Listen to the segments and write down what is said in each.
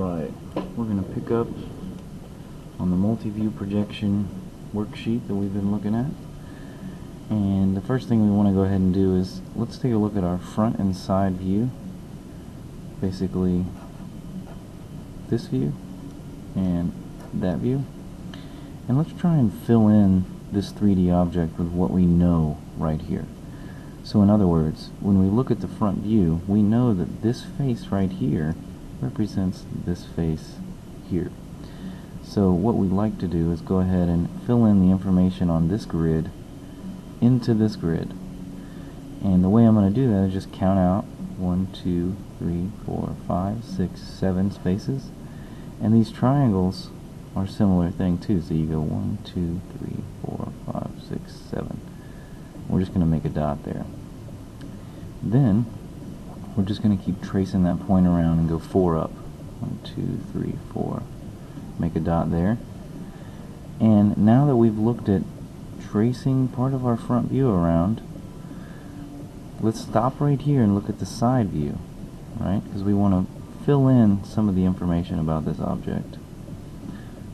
Alright, we're going to pick up on the multi-view projection worksheet that we've been looking at. And the first thing we want to go ahead and do is let's take a look at our front and side view. Basically this view and that view. And let's try and fill in this 3D object with what we know right here. So in other words, when we look at the front view, we know that this face right here represents this face here. So what we'd like to do is go ahead and fill in the information on this grid into this grid. And the way I'm going to do that is just count out 1, 2, 3, 4, 5, 6, 7 spaces. And these triangles are a similar thing too. So you go 1, 2, 3, 4, 5, 6, 7. We're just going to make a dot there. Then we're just going to keep tracing that point around and go 4 up. 1, 2, 3, 4. Make a dot there. And now that we've looked at tracing part of our front view around, let's stop right here and look at the side view, right? Because we want to fill in some of the information about this object.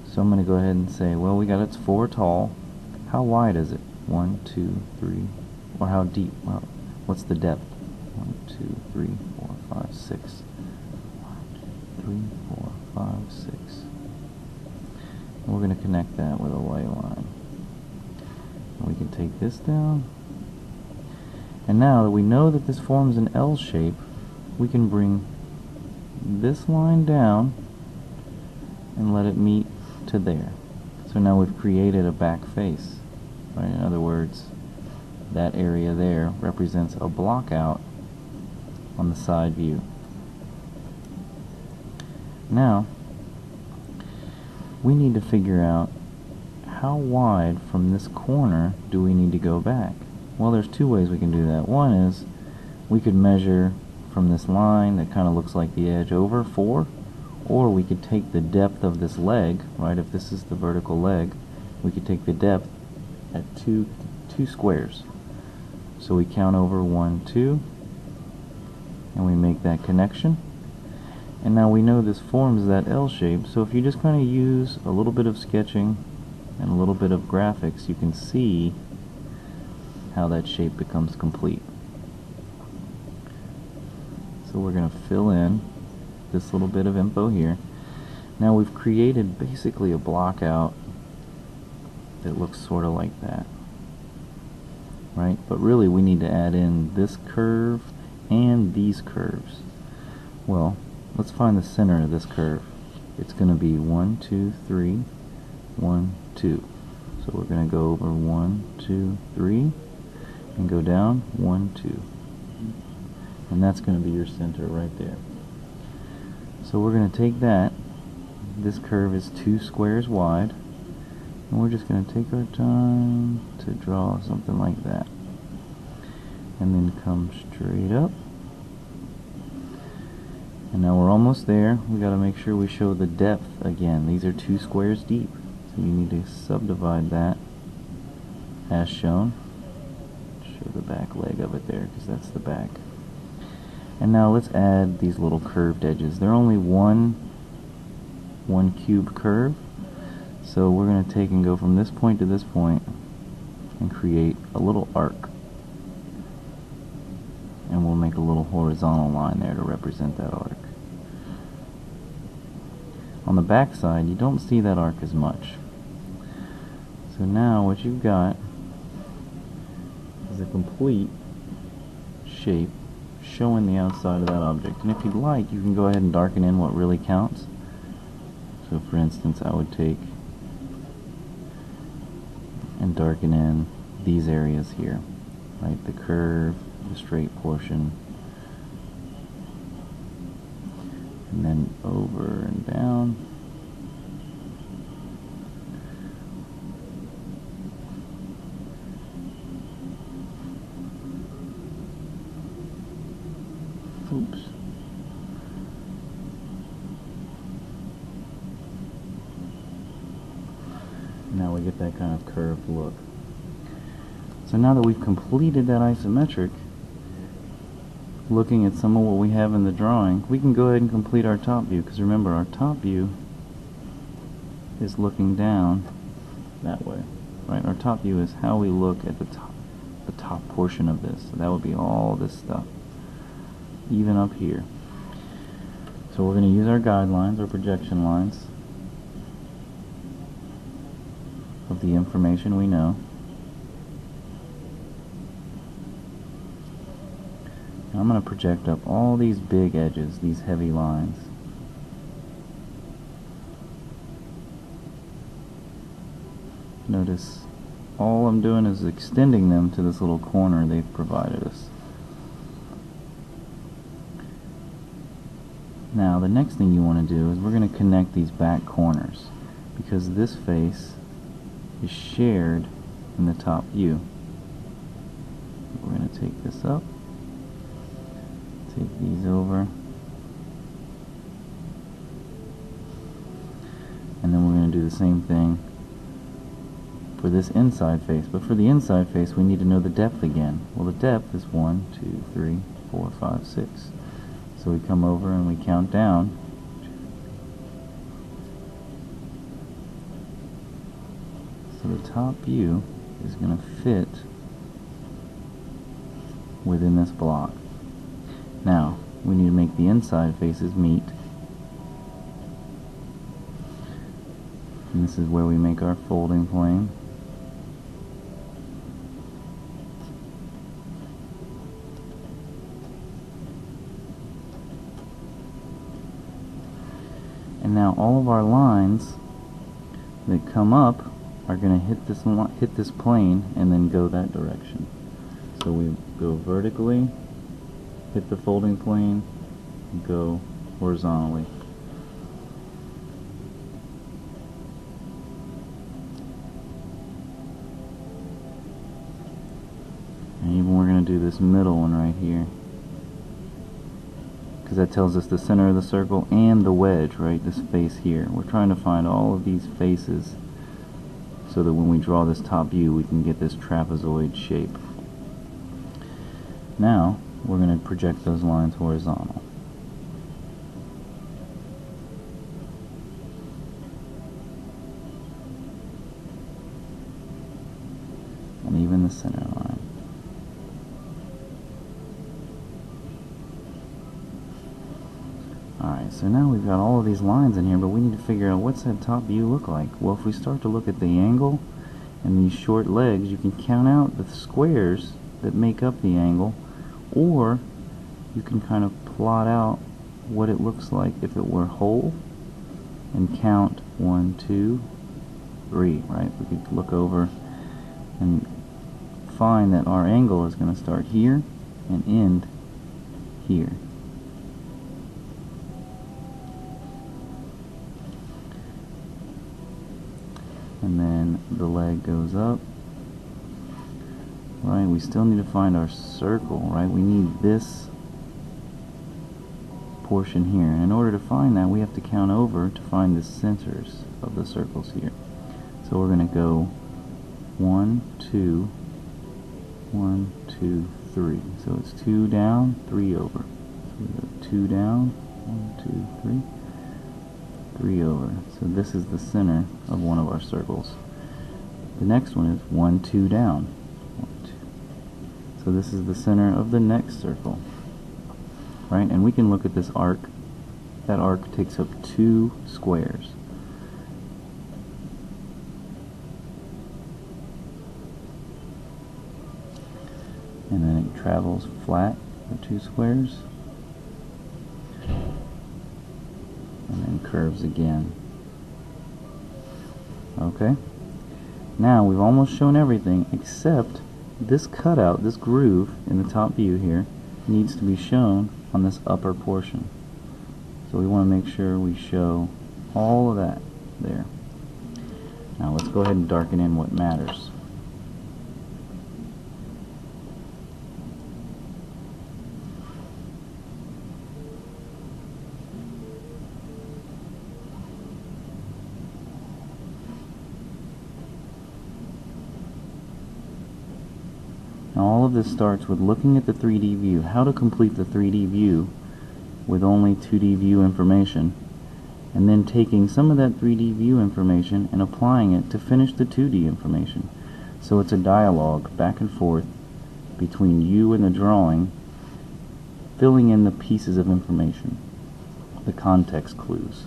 So I'm going to go ahead and say, well, we got it's 4 tall. How wide is it? 1, 2, 3. Or how deep? Well, what's the depth? 1, 2, 3, 4, 5, 6. 1, 2, 3, 4, 5, 6. And we're going to connect that with a white line. And we can take this down. And now that we know that this forms an L shape, we can bring this line down and let it meet to there. So now we've created a back face. Right? In other words, that area there represents a block out on the side view. Now, we need to figure out how wide from this corner do we need to go back. Well, there's 2 ways we can do that. One is we could measure from this line that kind of looks like the edge over 4, or we could take the depth of this leg, right? If this is the vertical leg, we could take the depth at two squares. So we count over 1, 2, and we make that connection. And now we know this forms that L shape, so if you just kind of use a little bit of sketching and a little bit of graphics, you can see how that shape becomes complete. So we're going to fill in this little bit of info here. Now we've created basically a block out that looks sort of like that, right? But really we need to add in this curve and these curves. Well, let's find the center of this curve. It's going to be 1, 2, 3, 1, 2. So we're going to go over 1, 2, 3 and go down 1, 2. And that's going to be your center right there. So we're going to take that. This curve is 2 squares wide. And we're just going to take our time to draw something like that. And then come straight up. And now we're almost there. We got to make sure we show the depth again. These are 2 squares deep. So you need to subdivide that as shown. Show the back leg of it there because that's the back. And now let's add these little curved edges. They're only one cube curve. So we're going to take and go from this point to this point and create a little arc. And we'll make a little horizontal line there to represent that arc. On the back side, you don't see that arc as much. So now what you've got is a complete shape showing the outside of that object. And if you'd like, you can go ahead and darken in what really counts. So for instance, I would take and darken in these areas here, right? The curve, the straight portion, and then over and down. Oops. Now we get that kind of curved look. So now that we've completed that isometric, looking at some of what we have in the drawing, we can go ahead and complete our top view, because remember, our top view is looking down that way, right? Our top view is how we look at the top portion of this. So that would be all this stuff, even up here. So we're going to use our guidelines, our projection lines of the information we know. And I'm going to project up all these big edges, these heavy lines. Notice all I'm doing is extending them to this little corner they've provided us. Now the next thing you want to do is we're going to connect these back corners, because this face is shared in the top view. We're going to take this up, take these over, and then we're going to do the same thing for this inside face. But for the inside face, we need to know the depth again. Well, the depth is 1, 2, 3, 4, 5, 6. So we come over and we count down. So the top view is going to fit within this block. Now, we need to make the inside faces meet. And this is where we make our folding plane. And now all of our lines that come up are going to hit this plane and then go that direction. So we go vertically, hit the folding plane, and go horizontally. And even we're going to do this middle one right here, because that tells us the center of the circle and the wedge, right? This face here. We're trying to find all of these faces so that when we draw this top view we can get this trapezoid shape. Now we're going to project those lines horizontal. And even the center line. Alright, so now we've got all of these lines in here, but we need to figure out what's that top view look like. Well, if we start to look at the angle and these short legs, you can count out the squares that make up the angle, or you can kind of plot out what it looks like if it were whole and count 1, 2, 3, right? We could look over and find that our angle is going to start here and end here. And then the leg goes up, right? We still need to find our circle, right? We need this portion here. And in order to find that, we have to count over to find the centers of the circles here. So we're going to go 1, 2, 1, 2, 3. So it's 2 down, 3 over. So we go 2 down, 1, 2, 3. 3 over. So this is the center of one of our circles. The next one is 1, 2 down. 1, 2. So this is the center of the next circle. Right? And we can look at this arc. That arc takes up 2 squares. And then it travels flat for 2 squares. And then curves again. Okay? Now we've almost shown everything except this cutout, this groove in the top view here, needs to be shown on this upper portion. So we want to make sure we show all of that there. Now let's go ahead and darken in what matters. Now all of this starts with looking at the 3D view, how to complete the 3D view with only 2D view information, and then taking some of that 3D view information and applying it to finish the 2D information. So it's a dialogue back and forth between you and the drawing, filling in the pieces of information, the context clues.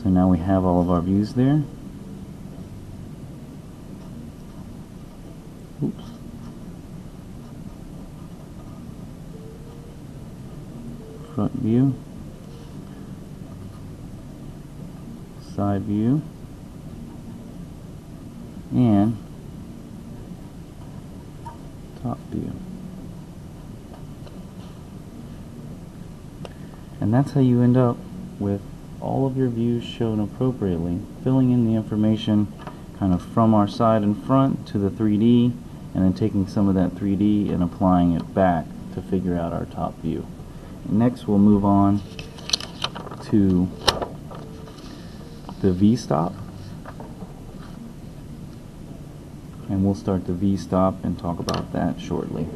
So now we have all of our views there. Oops. Front view, side view, and top view. And that's how you end up with all of your views shown appropriately, filling in the information kind of from our side and front to the 3D, and then taking some of that 3D and applying it back to figure out our top view. And next we'll move on to the V-stop, and we'll start the V-stop and talk about that shortly.